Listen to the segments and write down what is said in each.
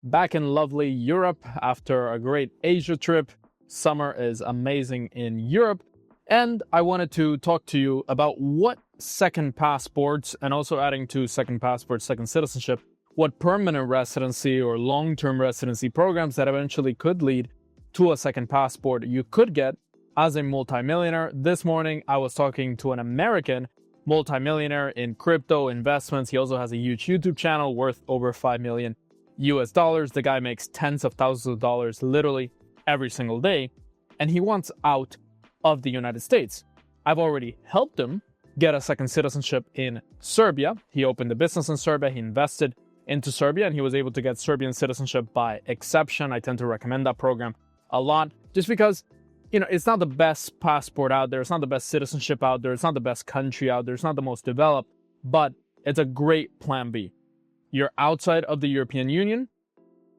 back in lovely Europe after a great Asia trip. Summer is amazing in Europe. And I wanted to talk to you about what second passports, and also adding to second passport, second citizenship, what permanent residency or long-term residency programs that eventually could lead to a second passport you could get as a multimillionaire. This morning, I was talking to an American multimillionaire in crypto investments. He also has a huge YouTube channel worth over 5 million US dollars. The guy makes tens of thousands of dollars literally every single day, and he wants out of the United States. I've already helped him get a second citizenship in Serbia. He opened a business in Serbia, he invested into Serbia, and he was able to get Serbian citizenship by exception. I tend to recommend that program a lot just because, it's not the best passport out there, it's not the best citizenship out there, it's not the best country out there, it's not the most developed, but it's a great plan B. You're outside of the European Union,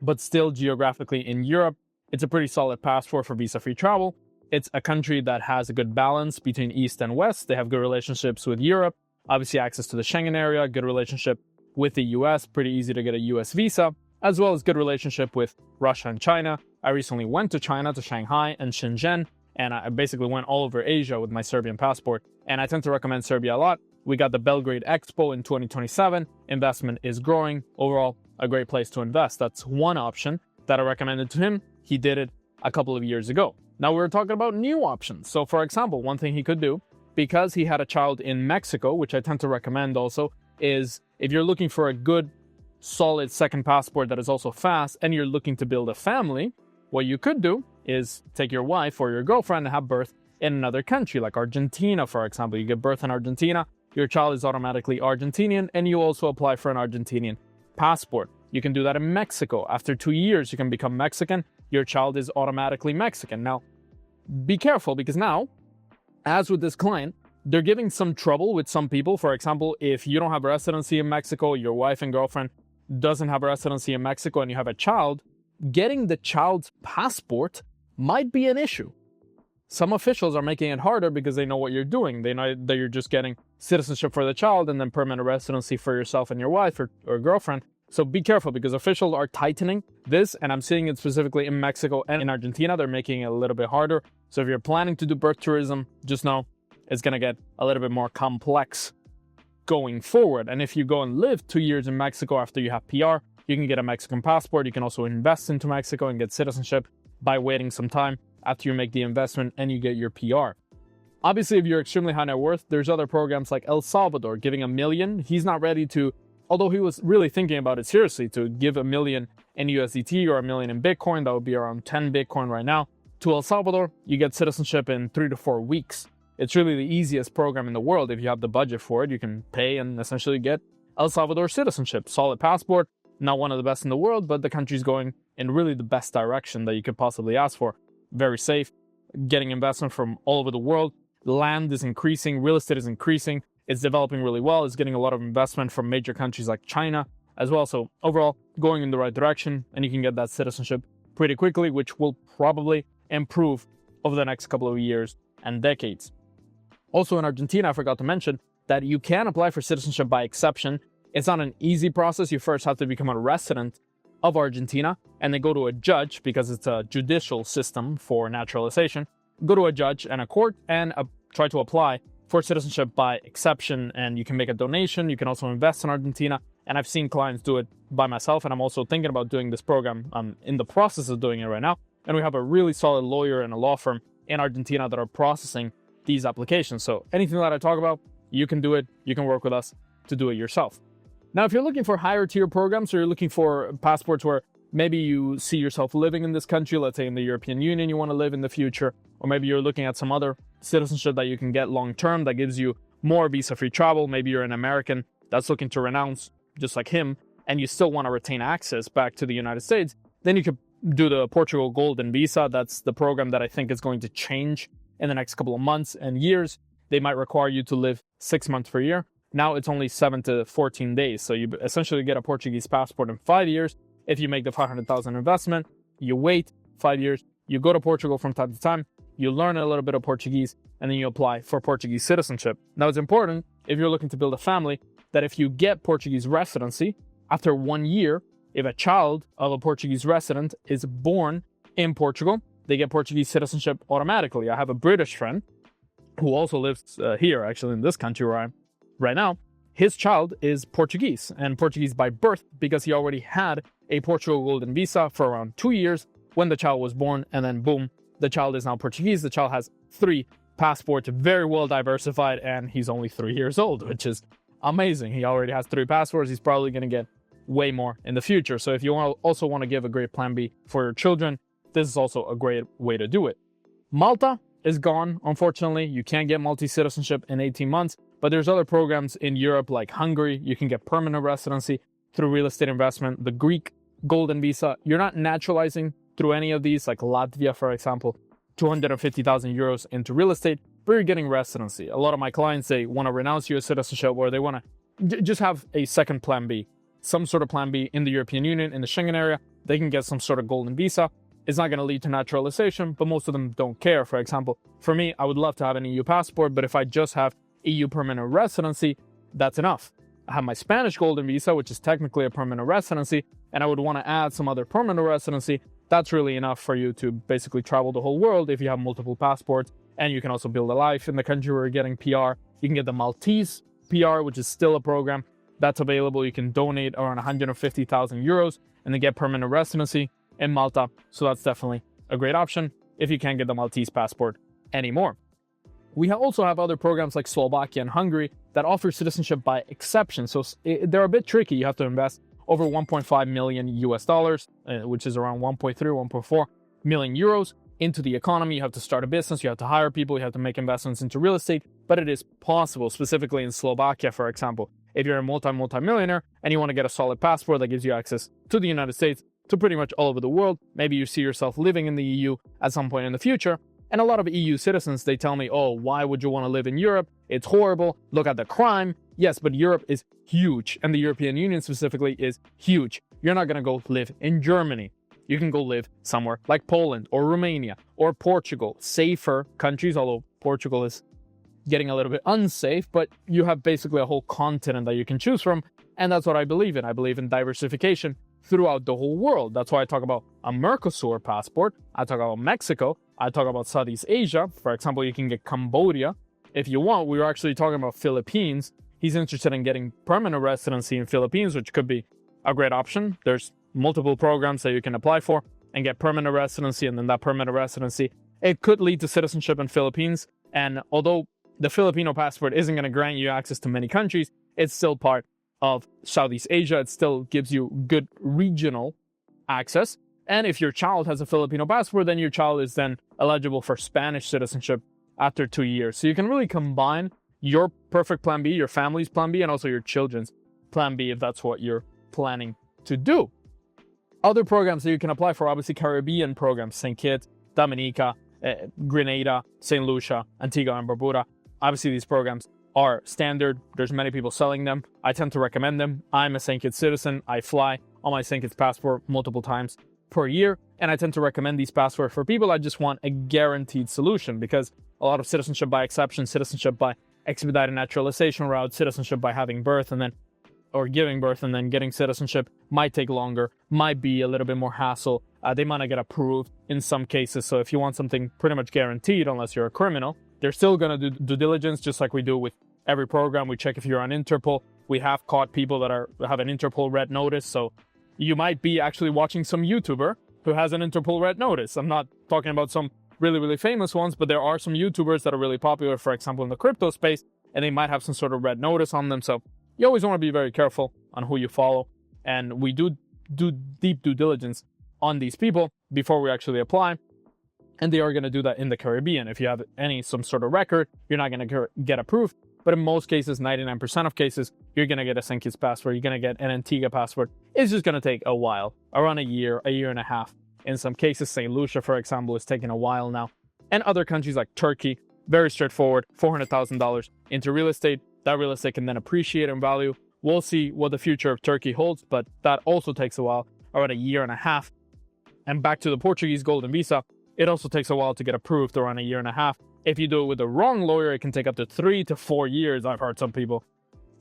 but still geographically in Europe. It's a pretty solid passport for visa-free travel. It's a country that has a good balance between East and West. They have good relationships with Europe, obviously access to the Schengen area, good relationship with the US, pretty easy to get a US visa, as well as good relationship with Russia and China. I recently went to China, to Shanghai and Shenzhen, and I basically went all over Asia with my Serbian passport, and I tend to recommend Serbia a lot. We got the Belgrade Expo in 2027. Investment is growing. Overall, a great place to invest. That's one option that I recommended to him. He did it a couple of years ago. Now we're talking about new options. So for example, one thing he could do, because he had a child in Mexico, which I tend to recommend also, is if you're looking for a good, solid second passport that is also fast, and you're looking to build a family, what you could do is take your wife or your girlfriend and have birth in another country, like Argentina, for example. You give birth in Argentina, your child is automatically Argentinian, and you also apply for an Argentinian passport. You can do that in Mexico. After 2 years, you can become Mexican. Your child is automatically Mexican. Now, be careful, because now, as with this client, they're giving some trouble with some people. For example, if you don't have residency in Mexico, your wife and girlfriend doesn't have residency in Mexico, and you have a child, getting the child's passport might be an issue. Some officials are making it harder because they know what you're doing. They know that you're just getting citizenship for the child and then permanent residency for yourself and your wife or girlfriend. So be careful, because officials are tightening this, and I'm seeing it specifically in Mexico and in Argentina. They're making it a little bit harder. So if you're planning to do birth tourism, just know it's going to get a little bit more complex going forward. And if you go and live 2 years in Mexico after you have PR, you can get a Mexican passport. You can also invest into Mexico and get citizenship by waiting some time after you make the investment and you get your PR. Obviously, if you're extremely high net worth, there's other programs like El Salvador giving $1 million. He's not ready to, although he was really thinking about it seriously, to give $1 million in USDT or $1 million in Bitcoin. That would be around 10 Bitcoin right now. To El Salvador, you get citizenship in 3 to 4 weeks. It's really the easiest program in the world. If you have the budget for it, you can pay and essentially get El Salvador citizenship. Solid passport, not one of the best in the world, but the country's going in really the best direction that you could possibly ask for. Very safe, getting investment from all over the world. Land is increasing, real estate is increasing. It's developing really well. It's getting a lot of investment from major countries like China as well. So overall, going in the right direction, and you can get that citizenship pretty quickly, which will probably improve over the next couple of years and decades. Also in Argentina, I forgot to mention that you can apply for citizenship by exception. It's not an easy process. You first have to become a resident of Argentina, and then go to a judge, because it's a judicial system for naturalization. Go to a judge and a court and try to apply for citizenship by exception, and you can make a donation. You can also invest in Argentina, and I've seen clients do it by myself, and I'm also thinking about doing this program. I'm in the process of doing it right now, and we have a really solid lawyer and a law firm in Argentina that are processing these applications. So anything that I talk about, you can do it. You can work with us to do it yourself. Now, if you're looking for higher tier programs, or you're looking for passports where maybe you see yourself living in this country, let's say in the European Union you want to live in the future, or maybe you're looking at some other citizenship that you can get long term that gives you more visa-free travel. Maybe you're an American that's looking to renounce just like him, and you still want to retain access back to the United States, then you could do the Portugal Golden Visa. That's the program that I think is going to change in the next couple of months and years. They might require you to live 6 months per year. Now it's only 7 to 14 days. So you essentially get a Portuguese passport in 5 years. If you make the 500,000 investment, you wait 5 years, you go to Portugal from time to time, you learn a little bit of Portuguese, and then you apply for Portuguese citizenship. Now it's important, if you're looking to build a family, that if you get Portuguese residency, after 1 year, if a child of a Portuguese resident is born in Portugal, they get Portuguese citizenship automatically. I have a British friend who also lives here, actually, in this country where I'm right now. His child is Portuguese, and Portuguese by birth because he already had a Portugal golden visa for around 2 years when the child was born, and then boom, the child is now Portuguese. The child has 3 passports, very well diversified, and he's only 3 years old, which is amazing. He already has 3 passports. He's probably going to get way more in the future. So if you also want to give a great plan B for your children, this is also a great way to do it. Malta is gone, unfortunately. You can't get multi-citizenship in 18 months, but there's other programs in Europe like Hungary. You can get permanent residency through real estate investment. The Greek golden visa, you're not naturalizing through any of these, like Latvia, for example, 250,000 euros into real estate, but you're getting residency. A lot of my clients, they want to renounce US citizenship, or they want to just have a second plan B, some sort of plan B in the European Union, in the Schengen area. They can get some sort of golden visa. It's not going to lead to naturalization, but most of them don't care. For example, for me, I would love to have an EU passport, but if I just have EU permanent residency, that's enough. I have my Spanish golden visa, which is technically a permanent residency, and I would want to add some other permanent residency. That's really enough for you to basically travel the whole world if you have multiple passports, and you can also build a life in the country where you're getting PR. You can get the Maltese PR, which is still a program that's available. You can donate around 150,000 euros and then get permanent residency in Malta. So that's definitely a great option if you can't get the Maltese passport anymore. We also have other programs like Slovakia and Hungary that offer citizenship by exception. So they're a bit tricky. You have to invest over 1.5 million US dollars, which is around 1.3 or 1.4 million euros into the economy. You have to start a business, you have to hire people, you have to make investments into real estate, but it is possible, specifically in Slovakia, for example. If you're a multi-millionaire and you want to get a solid passport that gives you access to the United States, to pretty much all over the world, maybe you see yourself living in the EU at some point in the future. And a lot of EU citizens, they tell me, oh, why would you want to live in Europe? It's horrible. Look at the crime. Yes, but Europe is huge. And the European Union specifically is huge. You're not going to go live in Germany. You can go live somewhere like Poland or Romania or Portugal, safer countries, although Portugal is getting a little bit unsafe, but you have basically a whole continent that you can choose from. And that's what I believe in. I believe in diversification throughout the whole world. That's why I talk about a Mercosur passport. I talk about Mexico. I talk about Southeast Asia. For example, you can get Cambodia if you want. We were actually talking about Philippines. He's interested in getting permanent residency in Philippines, which could be a great option. There's multiple programs that you can apply for and get permanent residency, and then that permanent residency, it could lead to citizenship in Philippines. And although the Filipino passport isn't going to grant you access to many countries, it's still part of Southeast Asia. It still gives you good regional access. And if your child has a Filipino passport, then your child is then eligible for Spanish citizenship after 2 years. So you can really combine your perfect plan B, your family's plan B, and also your children's plan B if that's what you're planning to do. Other programs that you can apply for, obviously Caribbean programs, St. Kitts, Dominica, Grenada, St. Lucia, Antigua and Barbuda. Obviously these programs are standard. There's many people selling them. I tend to recommend them. I'm a St. Kitts citizen. I fly on my St. Kitts passport multiple times per year, and I tend to recommend these passports for people that just want a guaranteed solution, because a lot of citizenship by exception, citizenship by expedited naturalization route, citizenship by having birth and then or giving birth and then getting citizenship might take longer, might be a little bit more hassle. They might not get approved in some cases. So if you want something pretty much guaranteed, unless you're a criminal, they're still going to do due diligence, just like we do with every program. We check if you're on Interpol. We have caught people that have an Interpol red notice. So you might be actually watching some YouTuber who has an Interpol red notice. I'm not talking about some really, really famous ones, but there are some YouTubers that are really popular, for example, in the crypto space, and they might have some sort of red notice on them. So you always want to be very careful on who you follow. And we do deep due diligence on these people before we actually apply. And they are going to do that in the Caribbean. If you have some sort of record, you're not going to get approved. But in most cases, 99% of cases, you're going to get a St. Kitts passport. You're going to get an Antigua passport. It's just going to take a while, around a year and a half. In some cases, St. Lucia, for example, is taking a while now. And other countries like Turkey, very straightforward, $400,000 into real estate. That real estate can then appreciate in value. We'll see what the future of Turkey holds, but that also takes a while, around a year and a half. And back to the Portuguese golden visa, it also takes a while to get approved, around a year and a half. If you do it with the wrong lawyer, it can take up to 3 to 4 years. I've heard some people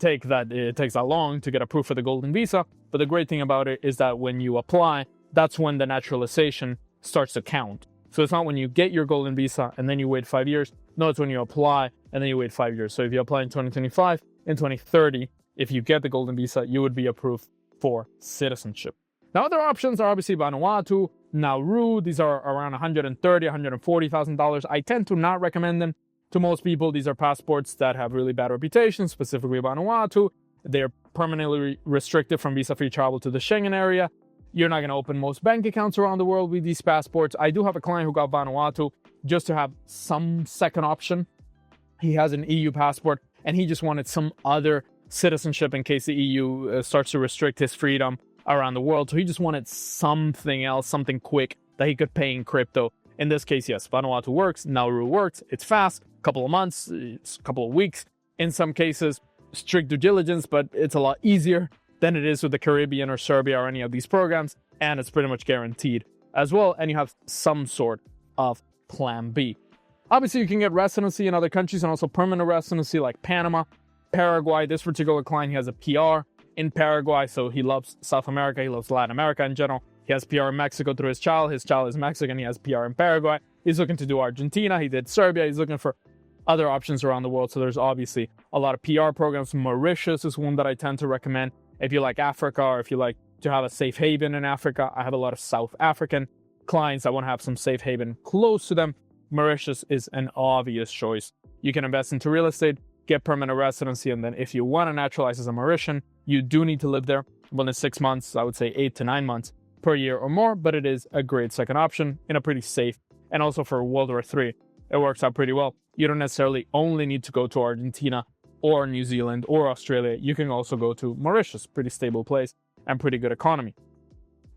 it takes that long to get approved for the golden visa. But the great thing about it is that when you apply, that's when the naturalization starts to count. So it's not when you get your golden visa and then you wait 5 years. No, it's when you apply and then you wait 5 years. So if you apply in 2025, in 2030, if you get the golden visa, you would be approved for citizenship. Now, other options are obviously Vanuatu, Nauru. These are around $130,000, $140,000. I tend to not recommend them to most people. These are passports that have really bad reputations, specifically Vanuatu. They're permanently restricted from visa-free travel to the Schengen area. You're not going to open most bank accounts around the world with these passports. I do have a client who got Vanuatu just to have some second option. He has an EU passport and he just wanted some other citizenship in case the EU starts to restrict his freedom around the world. So he just wanted something else, something quick that he could pay in crypto. In this case, yes, Vanuatu works, Nauru works. It's fast, a couple of months, it's a couple of weeks. In some cases, strict due diligence, but it's a lot easier than it is with the Caribbean or Serbia or any of these programs. And it's pretty much guaranteed as well. And you have some sort of plan B. Obviously, you can get residency in other countries and also permanent residency like Panama, Paraguay. This particular client, he has a PR in Paraguay, so he loves South America, he loves Latin America in general. He has PR in Mexico through his child is Mexican, he has PR in Paraguay. He's looking to do Argentina, he did Serbia, he's looking for other options around the world. So there's obviously a lot of PR programs. Mauritius is one that I tend to recommend if you like Africa or if you like to have a safe haven in Africa. I have a lot of South African clients that want to have some safe haven close to them. Mauritius is an obvious choice. You can invest into real estate, get permanent residency, and then if you want to naturalize as a Mauritian, you do need to live there within 6 months, I would say 8 to 9 months per year or more, but it is a great second option and a pretty safe. And also for World War III, it works out pretty well. You don't necessarily only need to go to Argentina or New Zealand or Australia. You can also go to Mauritius, pretty stable place and pretty good economy.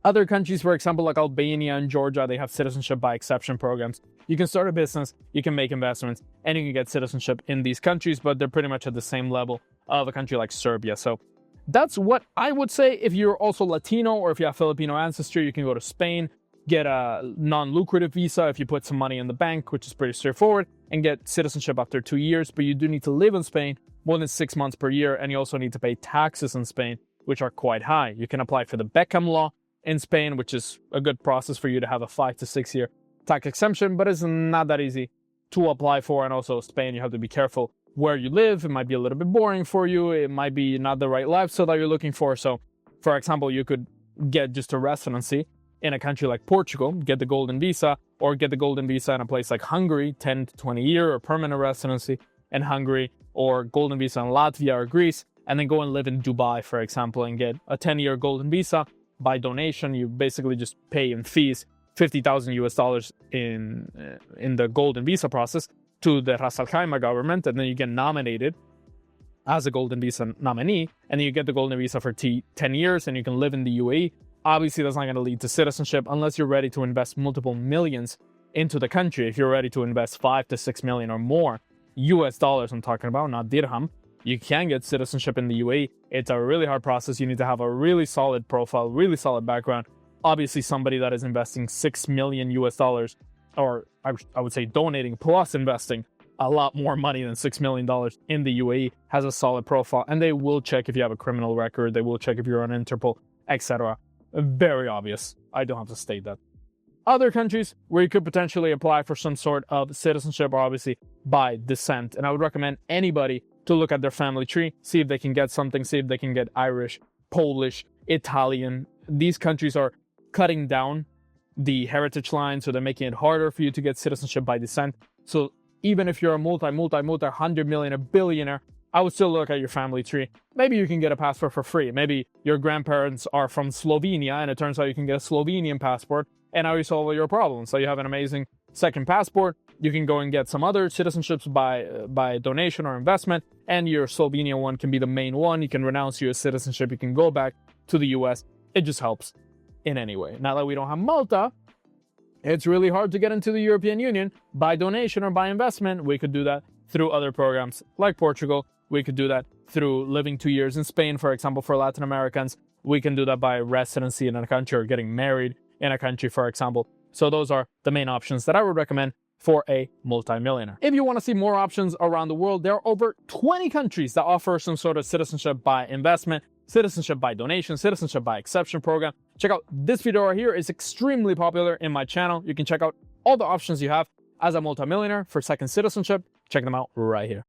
Other countries, for example, like Albania and Georgia, they have citizenship by exception programs. You can start a business, you can make investments, and you can get citizenship in these countries, but they're pretty much at the same level of a country like Serbia. So that's what I would say. If you're also Latino or if you have Filipino ancestry, you can go to Spain, get a non-lucrative visa if you put some money in the bank, which is pretty straightforward, and get citizenship after 2 years. But you do need to live in Spain more than 6 months per year, and you also need to pay taxes in Spain, which are quite high. You can apply for the Beckham law in Spain, which is a good process for you to have a 5 to 6 year tax exemption, but it's not that easy to apply for. And also Spain, you have to be careful where you live. It might be a little bit boring for you. It might be not the right lifestyle that you're looking for. So, for example, you could get just a residency in a country like Portugal, get the golden visa, or get the golden visa in a place like Hungary, 10 to 20 year or permanent residency in Hungary, or golden visa in Latvia or Greece, and then go and live in Dubai, for example, and get a 10-year golden visa by donation. You basically just pay in fees $50,000 in the golden visa process to the Ras Al Khaimah government, and then you get nominated as a golden visa nominee, and then you get the golden visa for 10 years, and you can live in the UAE. Obviously, that's not going to lead to citizenship unless you're ready to invest multiple millions into the country. If you're ready to invest 5 to 6 million or more US dollars, I'm talking about, not dirham, you can get citizenship in the UAE. It's a really hard process. You need to have a really solid profile, really solid background. Obviously, somebody that is investing 6 million US dollars, or I would say donating plus investing a lot more money than $6 million in the UAE, has a solid profile. And they will check if you have a criminal record. They will check if you're on Interpol, etc. Very obvious. I don't have to state that. Other countries where you could potentially apply for some sort of citizenship are obviously by descent. And I would recommend anybody to look at their family tree, see if they can get something, see if they can get Irish, Polish, Italian. These countries are cutting down the heritage line, so they're making it harder for you to get citizenship by descent. So even if you're a multi 100 million, a billionaire, I would still look at your family tree. Maybe you can get a passport for free. Maybe your grandparents are from Slovenia, and it turns out you can get a Slovenian passport, and now you solve all your problems. So you have an amazing second passport. You can go and get some other citizenships by donation or investment, and your Slovenian one can be the main one. You can renounce your citizenship. You can go back to the US. It just helps in any way. Now that we don't have Malta, it's really hard to get into the European Union by donation or by investment. We could do that through other programs like Portugal. We could do that through living 2 years in Spain, for example, for Latin Americans. We can do that by residency in a country or getting married in a country, for example. So those are the main options that I would recommend for a multimillionaire. If you want to see more options around the world, there are over 20 countries that offer some sort of citizenship by investment. citizenship by donation, citizenship by exception program. Check out this video right here. It's extremely popular in my channel. You can check out all the options you have as a multimillionaire for second citizenship. Check them out right here.